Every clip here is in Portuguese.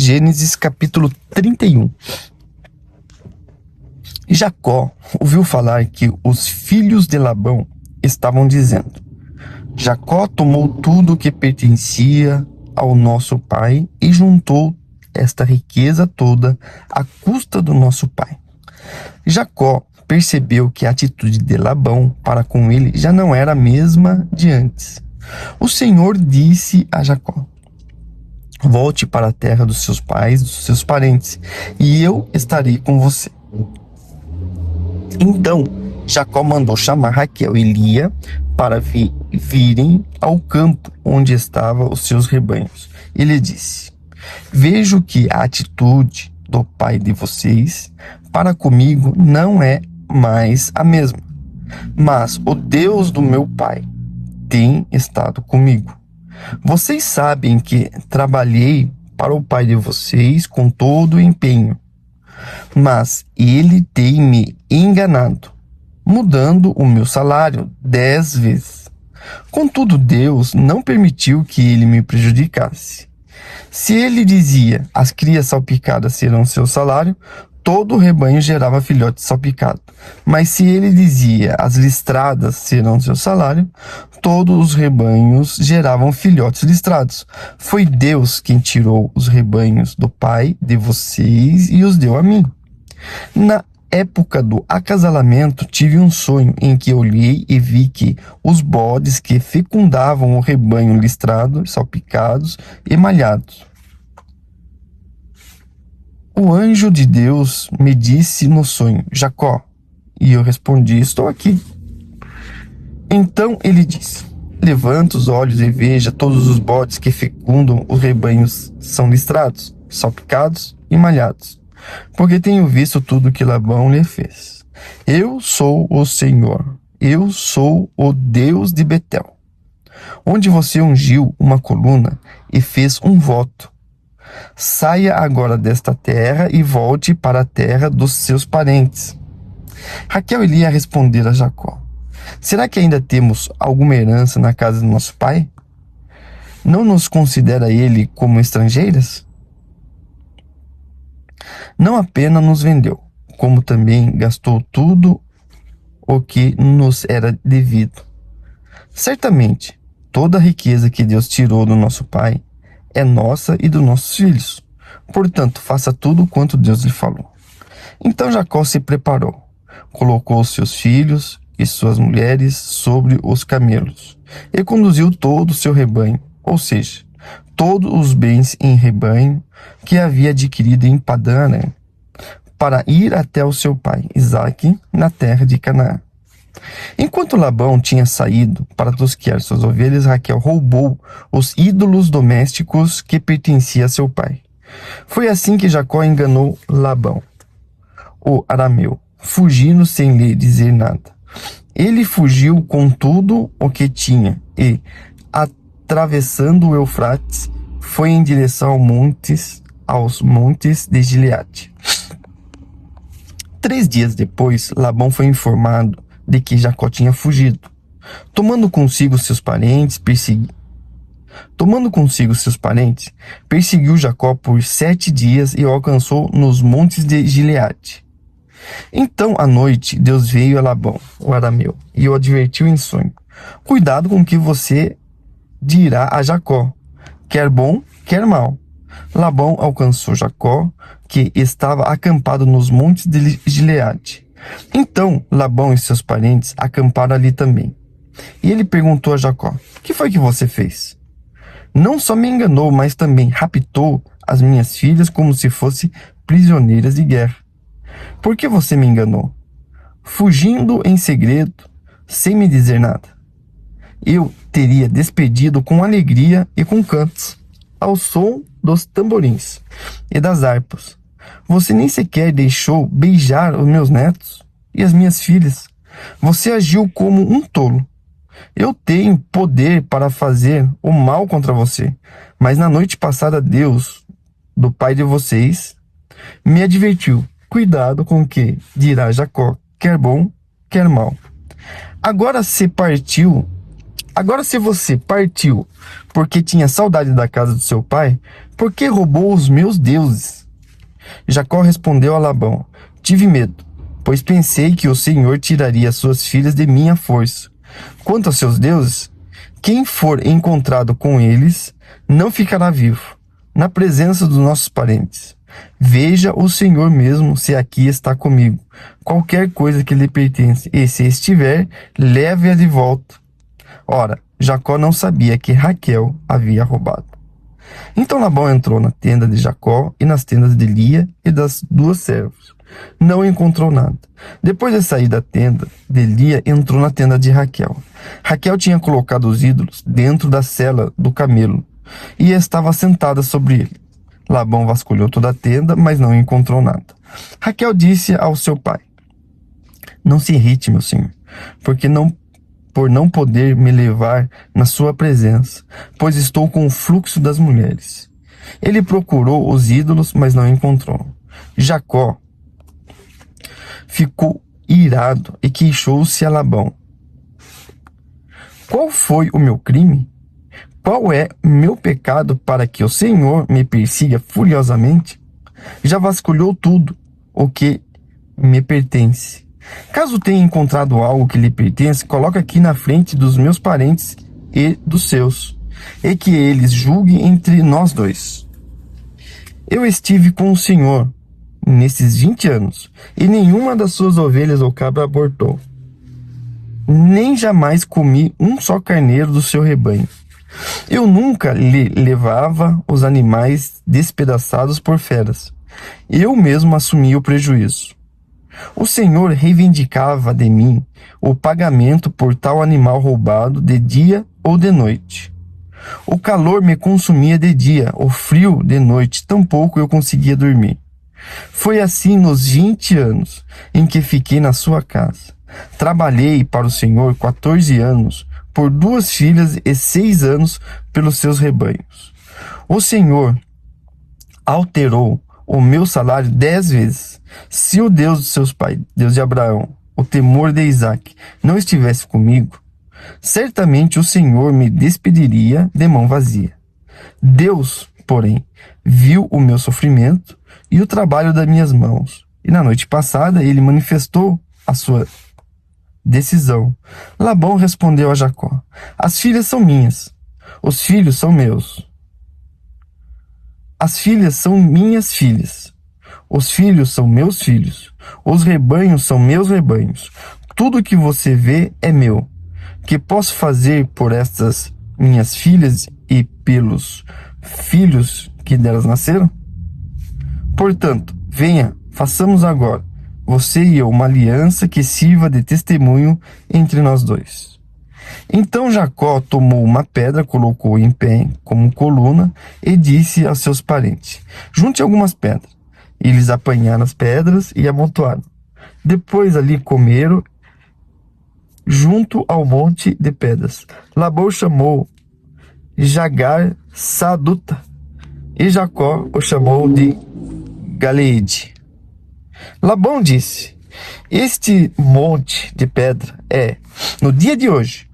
Gênesis capítulo 31. Jacó ouviu falar que os filhos de Labão estavam dizendo: Jacó tomou tudo o que pertencia ao nosso pai e juntou esta riqueza toda à custa do nosso pai. Jacó percebeu que a atitude de Labão para com ele já não era a mesma de antes. O Senhor disse a Jacó: volte para a terra dos seus pais, dos seus parentes, e eu estarei com você. Então Jacó mandou chamar Raquel e Lia para virem ao campo onde estavam os seus rebanhos. Ele disse: vejo que a atitude do pai de vocês para comigo não é mais a mesma, mas o Deus do meu pai tem estado comigo. Vocês sabem que trabalhei para o pai de vocês com todo o empenho, mas ele tem me enganado, mudando o meu salário 10 vezes. Contudo, Deus não permitiu que ele me prejudicasse. Se ele dizia: as crias salpicadas serão seu salário, todo o rebanho gerava filhote salpicado. Mas se ele dizia: as listradas serão seu salário, todos os rebanhos geravam filhotes listrados. Foi Deus quem tirou os rebanhos do pai de vocês e os deu a mim. Na época do acasalamento, tive um sonho em que olhei e vi que os bodes que fecundavam o rebanho listrados, salpicados e malhados. O anjo de Deus me disse no sonho: Jacó. E eu respondi: estou aqui. Então ele disse: levanta os olhos e veja, todos os bodes que fecundam os rebanhos são listrados, salpicados e malhados, porque tenho visto tudo que Labão lhe fez. Eu sou o Senhor, eu sou o Deus de Betel, onde você ungiu uma coluna e fez um voto. Saia agora desta terra e volte para a terra dos seus parentes. Raquel e Lia responderam a Jacó: será que ainda temos alguma herança na casa do nosso pai? Não nos considera ele como estrangeiras? Não apenas nos vendeu, como também gastou tudo o que nos era devido. Certamente, toda a riqueza que Deus tirou do nosso pai é nossa e dos nossos filhos. Portanto, faça tudo quanto Deus lhe falou. Então Jacó se preparou, colocou seus filhos e suas mulheres sobre os camelos e conduziu todo o seu rebanho, ou seja, todos os bens em rebanho que havia adquirido em Padã-Arã, para ir até o seu pai Isaque na terra de Canaã. Enquanto Labão tinha saído para tosquear suas ovelhas, Raquel roubou os ídolos domésticos que pertenciam a seu pai. Foi assim que Jacó enganou Labão, o arameu, fugindo sem lhe dizer nada. Ele fugiu com tudo o que tinha e, atravessando o Eufrates, foi em direção aos montes de Gileade. 3 dias depois, Labão foi informado de que Jacó tinha fugido. Tomando consigo seus parentes, perseguiu Jacó por 7 dias e o alcançou nos montes de Gileade. Então, à noite, Deus veio a Labão, o arameu, e o advertiu em sonho: cuidado com o que você dirá a Jacó, quer bom, quer mal. Labão alcançou Jacó, que estava acampado nos montes de Gileade. Então Labão e seus parentes acamparam ali também. E ele perguntou a Jacó: que foi que você fez? Não só me enganou, mas também raptou as minhas filhas como se fossem prisioneiras de guerra. Por que você me enganou? Fugindo em segredo, sem me dizer nada. Eu teria despedido com alegria e com cantos, ao som dos tamborins e das harpas. Você nem sequer deixou beijar os meus netos e as minhas filhas. Você agiu como um tolo. Eu tenho poder para fazer o mal contra você, mas na noite passada Deus, do pai de vocês, me advertiu: cuidado com o que dirá Jacó, quer bom, quer mal. Agora se partiu Agora, se você partiu porque tinha saudade da casa do seu pai, por que roubou os meus deuses? Jacó respondeu a Labão: tive medo, pois pensei que o Senhor tiraria suas filhas de minha força. Quanto aos seus deuses, quem for encontrado com eles não ficará vivo, na presença dos nossos parentes. Veja o Senhor mesmo se aqui está comigo, qualquer coisa que lhe pertence, e se estiver, leve-a de volta. Ora, Jacó não sabia que Raquel havia roubado. Então Labão entrou na tenda de Jacó e nas tendas de Lia e das duas servas. Não encontrou nada. Depois de sair da tenda de Lia, entrou na tenda de Raquel. Raquel tinha colocado os ídolos dentro da sela do camelo e estava sentada sobre ele. Labão vasculhou toda a tenda, mas não encontrou nada. Raquel disse ao seu pai: não se irrite, meu senhor, por não poder me levar na sua presença, pois estou com o fluxo das mulheres. Ele procurou os ídolos, mas não encontrou. Jacó ficou irado e queixou-se a Labão: qual foi o meu crime? Qual é meu pecado para que o Senhor me persiga furiosamente? Já vasculhou tudo o que me pertence. Caso tenha encontrado algo que lhe pertence, coloque aqui na frente dos meus parentes e dos seus, e que eles julguem entre nós dois. Eu estive com o Senhor nesses 20 anos, e nenhuma das suas ovelhas ou cabra abortou. Nem jamais comi um só carneiro do seu rebanho. Eu nunca lhe levava os animais despedaçados por feras. Eu mesmo assumia o prejuízo. O Senhor reivindicava de mim o pagamento por tal animal roubado de dia ou de noite. O calor me consumia de dia, o frio de noite, tampouco eu conseguia dormir. Foi assim nos 20 anos em que fiquei na sua casa. Trabalhei para o Senhor 14 anos, por 2 filhas e 6 anos pelos seus rebanhos. O Senhor alterou o meu salário 10 vezes. Se o Deus de seus pais, Deus de Abraão, o temor de Isaque, não estivesse comigo, certamente o Senhor me despediria de mão vazia. Deus, porém, viu o meu sofrimento e o trabalho das minhas mãos, e na noite passada ele manifestou a sua decisão. Labão respondeu a Jacó: as filhas são minhas, os filhos são meus. As filhas são minhas filhas, os filhos são meus filhos, os rebanhos são meus rebanhos. Tudo que você vê é meu. Que posso fazer por estas minhas filhas e pelos filhos que delas nasceram? Portanto, venha, façamos agora, você e eu, uma aliança que sirva de testemunho entre nós dois. Então Jacó tomou uma pedra, colocou em pé como coluna e disse aos seus parentes: junte algumas pedras. Eles apanharam as pedras e amontoaram. Depois ali comeram junto ao monte de pedras. Labão chamou Jagar Saduta e Jacó o chamou de Galeede. Labão disse: este monte de pedra é, no dia de hoje,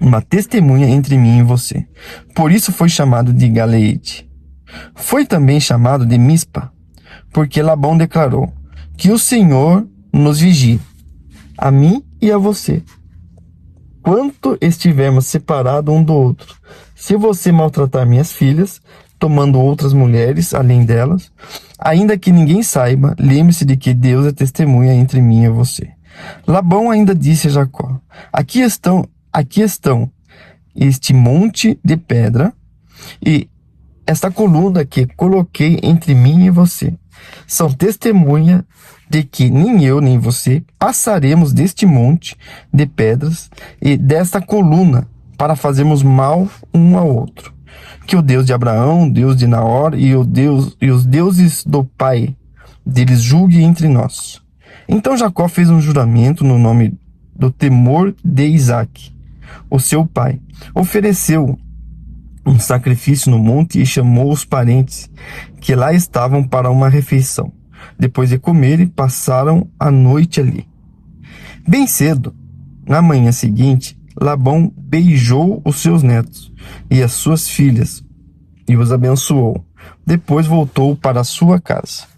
uma testemunha entre mim e você. Por isso foi chamado de Galeede. Foi também chamado de Mispa, porque Labão declarou: que o Senhor nos vigie, a mim e a você, quanto estivermos separados um do outro. Se você maltratar minhas filhas, tomando outras mulheres além delas, ainda que ninguém saiba, lembre-se de que Deus é testemunha entre mim e você. Labão ainda disse a Jacó: aqui estão este monte de pedra e esta coluna que coloquei entre mim e você. São testemunha de que nem eu nem você passaremos deste monte de pedras e desta coluna para fazermos mal um ao outro. Que o Deus de Abraão, Deus de Naor e os deuses do pai deles julguem entre nós. Então Jacó fez um juramento no nome do temor de Isaque, o seu pai. Ofereceu um sacrifício no monte e chamou os parentes que lá estavam para uma refeição. Depois de comerem, passaram a noite ali. Bem cedo, na manhã seguinte, Labão beijou os seus netos e as suas filhas e os abençoou. Depois voltou para a sua casa.